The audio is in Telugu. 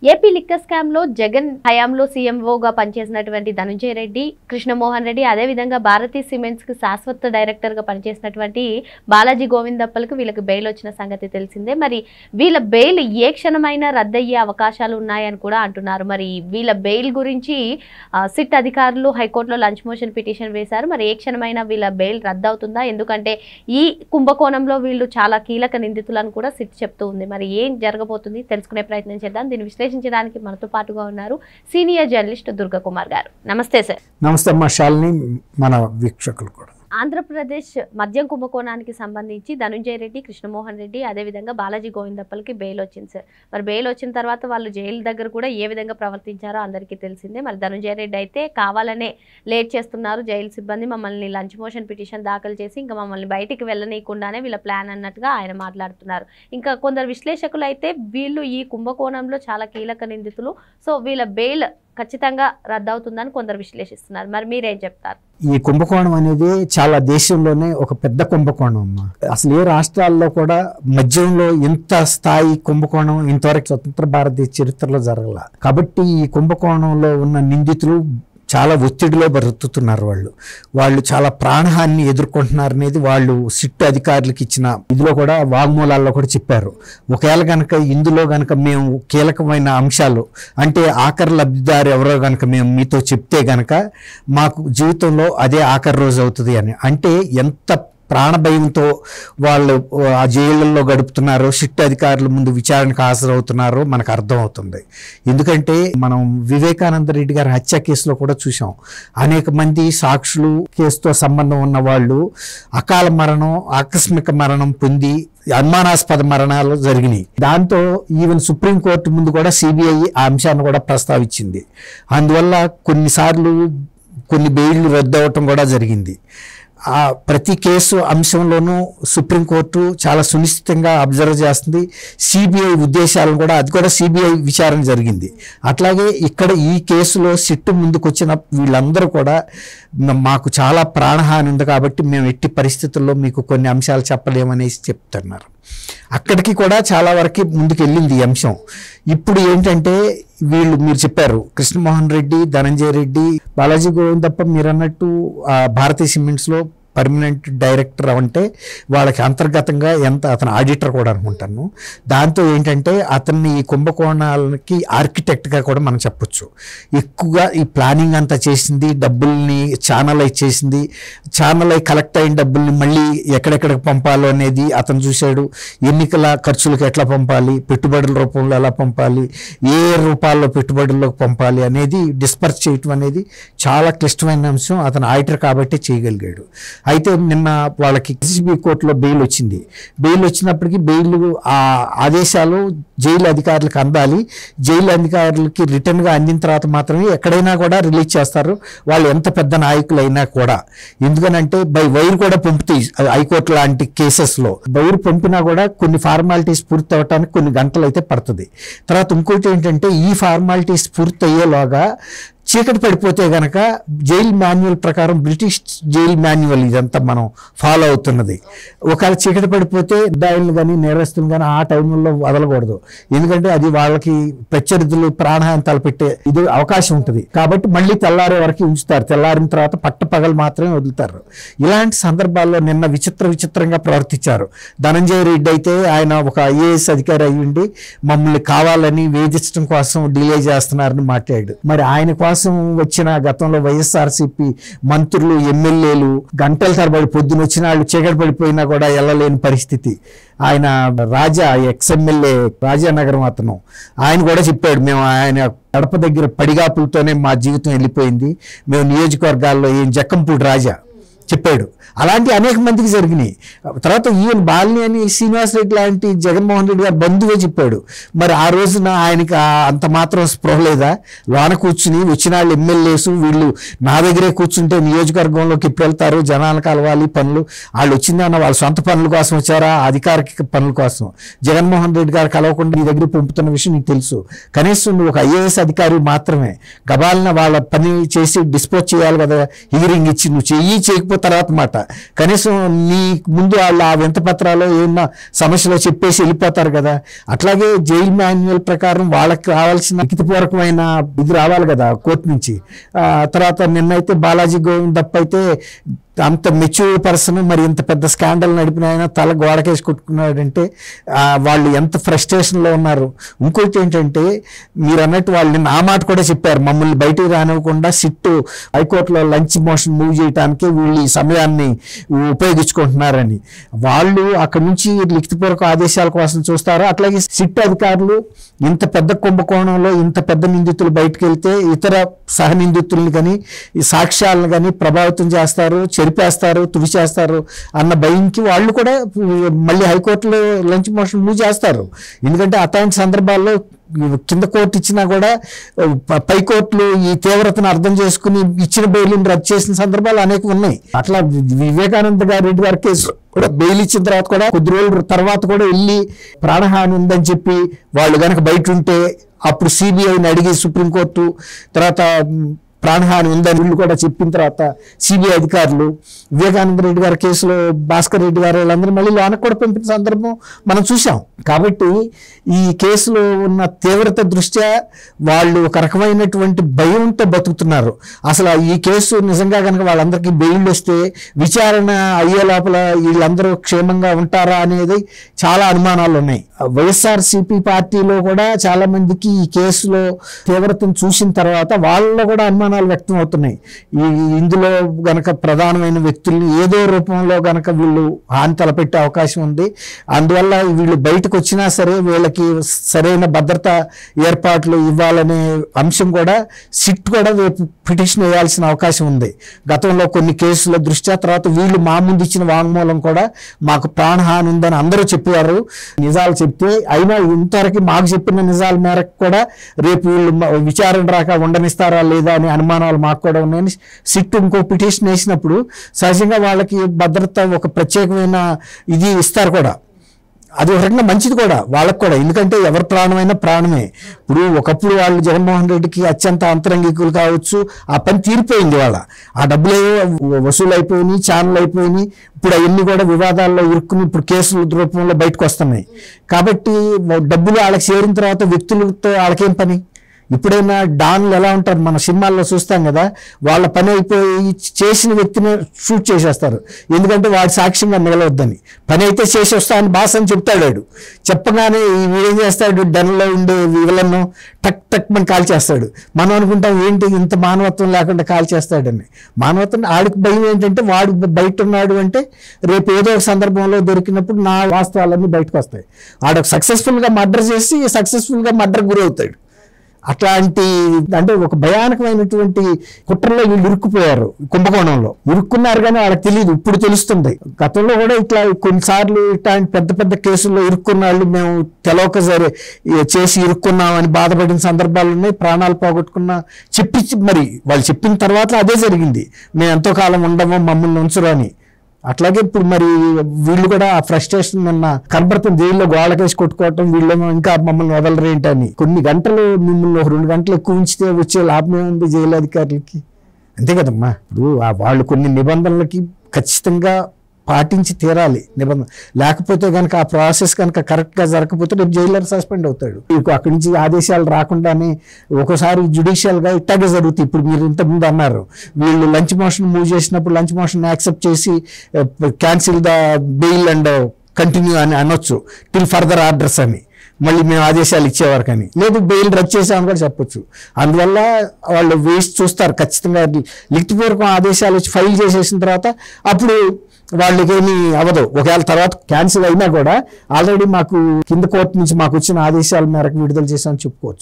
ఏపీ లిక్కర్ స్కామ్ లో జగన్ హయాంలో సీఎంఓగా పనిచేసినటువంటి ధనంజయ రెడ్డి, కృష్ణమోహన్ రెడ్డి, అదేవిధంగా భారతీ సిమెంట్స్ కి శాశ్వత డైరెక్టర్ గా పనిచేసినటువంటి బాలాజీ గోవిందప్పలకు వీళ్ళకి బెయిల్ వచ్చిన సంగతి తెలిసిందే. మరి వీళ్ళ బెయిల్ ఏ క్షణమైనా రద్దయ్యే అవకాశాలు ఉన్నాయని కూడా అంటున్నారు. మరి వీళ్ళ బెయిల్ గురించి సిట్ అధికారులు హైకోర్టులో లంచ్ మోషన్ పిటిషన్ వేశారు. మరి ఏ క్షణమైనా వీళ్ళ బెయిల్ రద్దవుతుందా? ఎందుకంటే ఈ కుంభకోణంలో వీళ్ళు చాలా కీలక నిందితులను కూడా సిట్ చెప్తూ ఉంది. మరి ఏం జరగబోతుంది తెలుసుకునే ప్రయత్నం చేద్దాం. దీన్ని విశ్లేషించడానికి మనతో పాటుగా ఉన్నారు సీనియర్ జర్నలిస్ట్ దుర్గా కుమార్ గారు. నమస్తే సార్. నమస్తే అమ్మా శాలిని, మన వీక్షకులు కూడా. ఆంధ్రప్రదేశ్ మద్యం కుంభకోణానికి సంబంధించి ధనంజయ రెడ్డి, కృష్ణమోహన్ రెడ్డి, అదేవిధంగా బాలాజీ గోవిందప్పలకి బెయిల్ వచ్చింది సార్. మరి బెయిల్ వచ్చిన తర్వాత వాళ్ళు జైలు దగ్గర కూడా ఏ విధంగా ప్రవర్తించారో అందరికీ తెలిసిందే. మరి ధనంజయ రెడ్డి అయితే కావాలనే లేట్ చేస్తున్నారు జైలు సిబ్బంది, మమ్మల్ని లంచ్ మోషన్ పిటిషన్ దాఖలు చేసి ఇంకా మమ్మల్ని బయటికి వెళ్ళనీయకుండానే వీళ్ళ ప్లాన్ అన్నట్టుగా ఆయన మాట్లాడుతున్నారు. ఇంకా కొందరు విశ్లేషకులు అయితే వీళ్ళు ఈ కుంభకోణంలో చాలా కీలక నిందితులు, సో వీళ్ళ బెయిల్ ఖచ్చితంగా రద్దవుతుందని కొందరు విశ్లేషిస్తున్నారు. మరి మీరేం చెప్తారు? ఈ కుంభకోణం అనేది చాలా దేశంలోనే ఒక పెద్ద కుంభకోణం అమ్మా. అసలు ఏ రాష్ట్రాల్లో కూడా మద్యంలో ఇంత స్థాయి కుంభకోణం ఇంతవరకు స్వతంత్ర భారతదేశ చరిత్రలో జరగల. కాబట్టి ఈ కుంభకోణంలో ఉన్న నిందితులు చాలా ఒత్తిడిలో బ్రతుకుతున్నారు. వాళ్ళు చాలా ప్రాణహాన్ని ఎదుర్కొంటున్నారు అనేది వాళ్ళు సిట్ అధికారులకు ఇచ్చిన ఇదిలో కూడా వాగ్మూలాల్లో కూడా చెప్పారు. ఒకవేళ కనుక ఇందులో కనుక మేము కీలకమైన అంశాలు అంటే ఆఖరి లబ్ధిదారు ఎవరో కనుక మేము మీతో చెప్తే కనుక మాకు జీవితంలో అదే ఆఖరి రోజు అవుతుంది అని, అంటే ఎంత ప్రాణభయంతో వాళ్ళు ఆ జైళ్ళల్లో గడుపుతున్నారు, సిట్ అధికారుల ముందు విచారణకు హాజరవుతున్నారో మనకు అర్థమవుతుంది. ఎందుకంటే మనం వివేకానంద రెడ్డి గారి హత్య కేసులో కూడా చూసాం. అనేక మంది సాక్షులు కేసుతో సంబంధం ఉన్న వాళ్ళు అకాల మరణం, ఆకస్మిక మరణం పొంది అనుమానాస్పద మరణాలు జరిగినాయి. దాంతో ఈవెన్ సుప్రీంకోర్టు ముందు కూడా సిబిఐ ఆ అంశాన్ని కూడా ప్రస్తావించింది. అందువల్ల కొన్నిసార్లు కొన్ని బెయిళ్లు రద్దు అవ్వటం కూడా జరిగింది. ప్రతి కేసు అంశంలోనూ సుప్రీంకోర్టు చాలా సునిశ్చితంగా అబ్జర్వ్ చేస్తుంది. సిబిఐ ఉద్దేశాలను కూడా అది కూడా సిబిఐ విచారణ జరిగింది. అట్లాగే ఇక్కడ ఈ కేసులో సిట్టు ముందుకు వచ్చిన వీళ్ళందరూ కూడా మాకు చాలా ప్రాణహాని ఉంది కాబట్టి మేము ఎట్టి పరిస్థితుల్లో మీకు కొన్ని అంశాలు చెప్పలేమనేసి చెప్తున్నారు. అక్కడికి కూడా చాలా వరకు ముందుకు వెళ్ళింది ఈ అంశం. ఇప్పుడు ఏంటంటే మీరు చెప్పారు కృష్ణమోహన్ రెడ్డి, ధనంజయ రెడ్డి, బాలాజీ గోవిందప్ప మీరు అన్నట్టు భారతీ సిమెంట్స్లో పర్మనెంట్ డైరెక్టర్ అంటే వాళ్ళకి అంతర్గతంగా అతను ఆడిటర్ కూడా అనుకుంటాను. దాంతో ఏంటంటే అతన్ని ఈ కుంభకోణాలకి ఆర్కిటెక్ట్గా కూడా మనం చెప్పొచ్చు. ఎక్కువగా ఈ ప్లానింగ్ అంతా చేసింది, డబ్బుల్ని ఛానలైజ్ చేసింది, ఛానలైజ్ కలెక్ట్ అయిన డబ్బుల్ని మళ్ళీ ఎక్కడెక్కడికి పంపాలో అనేది అతను చూశాడు. ఎన్నికల ఖర్చులకు ఎట్లా పంపాలి, పెట్టుబడుల రూపంలో ఎలా పంపాలి, ఏ రూపాల్లో పెట్టుబడుల్లోకి పంపాలి అనేది డిస్పర్స్ చేయటం అనేది చాలా క్లిష్టమైన అంశం. అతను ఆడిటర్ కాబట్టి చేయగలిగాడు. అయితే నిన్న వాళ్ళకి సిబిఐ కోర్టులో బెయిల్ వచ్చింది. బెయిల్ వచ్చినప్పటికీ బెయిల్ ఆదేశాలు జైలు అధికారులకు అందాలి. జైలు అధికారులకి రిటర్న్గా అందిన తర్వాత మాత్రమే ఎక్కడైనా కూడా రిలీజ్ చేస్తారు, వాళ్ళు ఎంత పెద్ద నాయకులైనా కూడా. ఎందుకనంటే బై వైర్ కూడా పంపుతాయి హైకోర్టు లాంటి కేసెస్లో. వైర్ పంపినా కూడా కొన్ని ఫార్మాలిటీస్ పూర్తి అవ్వటానికి కొన్ని గంటలు అయితే పడుతుంది. తర్వాత ఇంకోటి ఏంటంటే ఈ ఫార్మాలిటీస్ పూర్తి అయ్యేలోగా చీకటి పడిపోతే గనక జైల్ మాన్యువల్ ప్రకారం, బ్రిటిష్ జైల్ మాన్యువల్ ఇదంతా మనం ఫాలో అవుతున్నది. ఒకవేళ చీకటి పడిపోతే దాయిలు కానీ నేరస్తులు కానీ ఆ టైంలో వదలకూడదు. ఎందుకంటే అది వాళ్ళకి ప్రత్యర్థులు ప్రాణహాని తలపెట్టే ఇది అవకాశం ఉంటుంది. కాబట్టి మళ్ళీ తెల్లారే వరకు ఉంచుతారు. తెల్లారిన తర్వాత పట్టపగలు మాత్రమే వదులుతారు. ఇలాంటి సందర్భాల్లో నిన్న విచిత్రంగా ప్రవర్తించారు. ధనంజయ రెడ్డి అయితే ఆయన ఒక ఐఏఎస్ అధికారి అయ్యుండి మమ్మల్ని కావాలని వేధించడం కోసం డిలే చేస్తున్నారని మాట్లాడాడు. మరి ఆయన కోసం వచ్చిన గతంలో వైఎస్ఆర్సీపీ మంత్రులు, ఎమ్మెల్యేలు గంటల తరబడి పొద్దున వచ్చిన వాళ్ళు చీకటి పడిపోయినా కూడా వెళ్ళలేని పరిస్థితి. ఆయన రాజా ఎక్స్ఎమ్మెల్యే రాజానగరం అతను ఆయన కూడా చెప్పాడు, మేము ఆయన గడప దగ్గర పడిగాపులతోనే మా జీవితం వెళ్ళిపోయింది, మేము నియోజకవర్గాల్లో జక్కంపూడి రాజా చెప్పాడు. అలాంటి అనేక మందికి జరిగినాయి. తర్వాత ఈవెన్ బాలిని అని శ్రీనివాస్ రెడ్డి లాంటి జగన్మోహన్ రెడ్డి గారు బంధువే చెప్పాడు. మరి ఆ రోజున ఆయనకి అంత మాత్రం స్పృహ లేదా? లోన కూర్చుని వచ్చిన వాళ్ళు ఎమ్మెల్యేస్ వీళ్ళు నా దగ్గరే కూర్చుంటే నియోజకవర్గంలోకి ఎప్పుడు వెళ్తారు, జనాలకు కలవాలి పనులు, వాళ్ళు వచ్చిందన్న వాళ్ళ సొంత పనుల కోసం వచ్చారా, అధికారిక పనుల కోసం? జగన్మోహన్ రెడ్డి గారు కలవకుండా నీ దగ్గర పంపుతున్న విషయం నీకు తెలుసు. కనీసం నువ్వు ఒక ఐఏఎస్ అధికారి మాత్రమే గబాలన వాళ్ళ పని చేసి డిస్పోజ్ చేయాలి కదా, హియరింగ్ ఇచ్చి. నువ్వు చేయకపోతే వెళ్ళిపో తర్వాత మాట, కనీసం నీ ముందు వాళ్ళు ఆ వింత పత్రాలు ఏమన్నా సమస్యలో చెప్పేసి వెళ్ళిపోతారు కదా. అట్లాగే జైలు మాన్యువల్ ప్రకారం వాళ్ళకి రావాల్సిన లిఖితపూర్వకమైన ఇది రావాలి కదా కోర్టు నుంచి. తర్వాత నిన్నైతే బాలాజీ గోవిందప్ప అయితే అంత మెచ్యూర్ పర్సన్, మరి ఇంత పెద్ద స్కాండల్ నడిపిన ఆయన తల గోడకేసి కొట్టుకున్నాడంటే వాళ్ళు ఎంత ఫ్రస్ట్రేషన్లో ఉన్నారు. ఇంకోటి ఏంటంటే మీరు అన్నట్టు వాళ్ళు నిన్న ఆ మాట కూడా చెప్పారు, మమ్మల్ని బయటికి రానివ్వకుండా సిట్ హైకోర్టులో లంచ్ మోషన్ మూవ్ చేయడానికి వీళ్ళు ఈ సమయాన్ని ఉపయోగించుకుంటున్నారని. వాళ్ళు అక్కడి నుంచి లిఖితపూర్వక ఆదేశాల కోసం చూస్తారు. అట్లాగే సిట్ అధికారులు ఇంత పెద్ద కుంభకోణంలో ఇంత పెద్ద నిందితులు బయటకు వెళ్తే ఇతర సహ నిందితుల్ని కానీ ఈ సాక్ష్యాలను కానీ ప్రభావితం చేస్తారు, చెరిపేస్తారు, తుడిచేస్తారు అన్న భయంకి వాళ్ళు కూడా మళ్ళీ హైకోర్టులో లంచ్ మోషన్ మూవ్ చేస్తారు. ఎందుకంటే అట్లాంటి సందర్భాల్లో కింద కోర్టు ఇచ్చినా కూడా పై కోర్టులు ఈ తీవ్రతను అర్థం చేసుకుని ఇచ్చిన బెయిల్ని రద్దు చేసిన సందర్భాలు అనేక ఉన్నాయి. అట్లా వివేకానంద రెడ్డి గారి కేసు కూడా బెయిల్ ఇచ్చిన తర్వాత కూడా కొద్ది రోజుల తర్వాత కూడా వెళ్ళి ప్రాణహాని ఉందని చెప్పి వాళ్ళు కనుక బయట ఉంటే అప్పుడు సిబిఐని అడిగి సుప్రీంకోర్టు తర్వాత ప్రాణహాని ఉందని వీళ్ళు కూడా చెప్పిన తర్వాత సిబిఐ అధికారులు వివేకానంద రెడ్డి గారి కేసులో భాస్కర్ రెడ్డి గారు వాళ్ళందరూ మళ్ళీ లోనకు కూడా పంపిన సందర్భం మనం చూసాం. కాబట్టి ఈ కేసులో ఉన్న తీవ్రత దృష్ట్యా వాళ్ళు ఒక రకమైనటువంటి భయంతో బతుకుతున్నారు. అసలు ఈ కేసు నిజంగా కనుక వాళ్ళందరికీ బెయిల్ వస్తే విచారణ అయ్యే లోపల వీళ్ళందరూ క్షేమంగా ఉంటారా అనేది చాలా అనుమానాలు ఉన్నాయి. వైఎస్ఆర్సీపీ పార్టీలో కూడా చాలా మందికి ఈ కేసులో తీవ్రతను చూసిన తర్వాత వాళ్ళలో కూడా అనుమానాలు వ్యక్తం అవుతున్నాయి. ఇందులో గనక ప్రధానమైన వ్యక్తుల్ని ఏదో రూపంలో గనక వీళ్ళు హాని తలపెట్టే అవకాశం ఉంది. అందువల్ల వీళ్ళు బయటకు వచ్చినా సరే వీళ్ళకి సరైన భద్రత ఏర్పాట్లు ఇవ్వాలనే అంశం కూడా సిట్ కూడా రేపు పిటిషన్ వేయాల్సిన అవకాశం ఉంది. గతంలో కొన్ని కేసుల దృష్ట్యా తర్వాత వీళ్ళు మా ముందు ఇచ్చిన వాంగ్మూలం కూడా మాకు ప్రాణహాని ఉందని అందరూ చెప్పారు. నిజాలు చెప్తే అయినా ఇంతవరకు మాకు చెప్పిన నిజాల మేరకు కూడా రేపు వీళ్ళు విచారణ రాక ఉండనిస్తారా లేదా అనే అనుమానాలు మాకు కూడా ఉన్నాయని సిట్ ఇంకో పిటిషన్ వేసినప్పుడు సహజంగా వాళ్ళకి భద్రత ఒక ప్రత్యేకమైన ఇది ఇస్తారు కూడా. అది ఒక రకంగా మంచిది కూడా వాళ్ళకు కూడా, ఎందుకంటే ఎవరి ప్రాణమైనా ప్రాణమే. ఇప్పుడు ఒకప్పుడు వాళ్ళు జగన్మోహన్ రెడ్డికి అత్యంత అంతరంగికులు కావచ్చు, ఆ పని తీరిపోయింది. ఆ డబ్బులు వసూలు అయిపోయినాయి, ఛానల్ అయిపోయినాయి. ఇప్పుడు అవన్నీ కూడా వివాదాల్లో ఇరుక్కుని ఇప్పుడు కేసుల రూపంలో బయటకు వస్తున్నాయి. కాబట్టి డబ్బులు వాళ్ళకి చేరిన తర్వాత వ్యక్తులతో వాళ్ళకేం పని? ఇప్పుడైనా డాన్లు ఎలా ఉంటారు మన సినిమాల్లో చూస్తాం కదా, వాళ్ళ పని అయిపోయి చేసిన వ్యక్తిని షూట్ చేసేస్తారు, ఎందుకంటే వాడు సాక్ష్యంగా మిగలవద్దని. పని అయితే చేసి వస్తా అని బాస్ అని చెప్తాడు. వాడు చెప్పగానే వీడేం చేస్తాడు, డన్లో ఉండే విలన్ను టక్ టక్ మన కాల్ చేస్తాడు. మనం అనుకుంటాం ఏంటి ఇంత మానవత్వం లేకుండా కాల్ చేస్తాడని. మానవత్వం ఆడికి భయం ఏంటంటే వాడు బయట ఉన్నాడు అంటే రేపు ఏదో ఒక సందర్భంలో దొరికినప్పుడు నా వాస్తవాలన్నీ బయటకు వస్తాయి. ఆడ సక్సెస్ఫుల్గా మర్డర్ చేసి సక్సెస్ఫుల్గా మర్డర్ గురవుతాడు. అట్లాంటి అంటే ఒక భయానకమైనటువంటి కుట్రలో వీళ్ళు ఇరుక్కుపోయారు. కుంభకోణంలో ఇరుక్కున్నారు కానీ వాళ్ళకి తెలియదు, ఇప్పుడు తెలుస్తుంది. గతంలో కూడా ఇట్లా కొన్నిసార్లు ఇట్లాంటి పెద్ద పెద్ద కేసుల్లో ఇరుక్కున్న వాళ్ళు మేము తెలవక సరే చేసి ఇరుక్కున్నామని బాధపడిన సందర్భాలు ఉన్నాయి. ప్రాణాలు పోగొట్టుకున్నా చెప్పి మరి వాళ్ళు చెప్పిన తర్వాత అదే జరిగింది, మేము ఎంతో కాలం ఉండము మమ్మల్ని ఉంచరు అని. అట్లాగే ఇప్పుడు మరి వీళ్ళు కూడా ఆ ఫ్రస్ట్రేషన్ నిన్న కనబడుతుంది, జైల్లో గోడకేసి కొట్టుకోవటం, వీళ్ళేమో ఇంకా మమ్మల్ని వదలరేంటని. కొన్ని గంటలు మిమ్మల్ని 2 గంటలు ఎక్కువ ఉంచితే వచ్చే లాభమే ఉంది జైలు అధికారులకి, అంతే కదమ్మా. ఇప్పుడు వాళ్ళు కొన్ని నిబంధనలకి ఖచ్చితంగా పాటించి తీరాలి నిబంధన, లేకపోతే కనుక ఆ ప్రాసెస్ కనుక కరెక్ట్గా జరగకపోతే రేపు జైలర్ సస్పెండ్ అవుతాడు. అక్కడి నుంచి ఆదేశాలు రాకుండానే ఒక్కోసారి జ్యుడిషియల్గా ఇట్టాగే జరుగుతుంది. ఇప్పుడు మీరు ఇంతకుముందు అన్నారు వీళ్ళు లంచ్ మోషన్ మూవ్ చేసినప్పుడు లంచ్ మోషన్ యాక్సెప్ట్ చేసి cancel the bail and continue అని అనొచ్చు, టిల్ ఫర్దర్ ఆర్డర్స్ అని. మళ్ళీ మేము ఆదేశాలు ఇచ్చేవారు కానీ లేదు బెయిల్ రద్దు చేసామని కూడా చెప్పొచ్చు. అందువల్ల వాళ్ళు వేసి చూస్తారు ఖచ్చితంగా. లిఖితపూర్వకం ఆదేశాలు వచ్చి ఫైల్ చేసేసిన తర్వాత అప్పుడు వాళ్ళకేమీ అవ్వదు. ఒకవేళ తర్వాత క్యాన్సిల్ అయినా కూడా ఆల్రెడీ మాకు కింద కోర్టు నుంచి మాకు వచ్చిన ఆదేశాల మేరకు విడుదల చేసామని చెప్పుకోవచ్చు.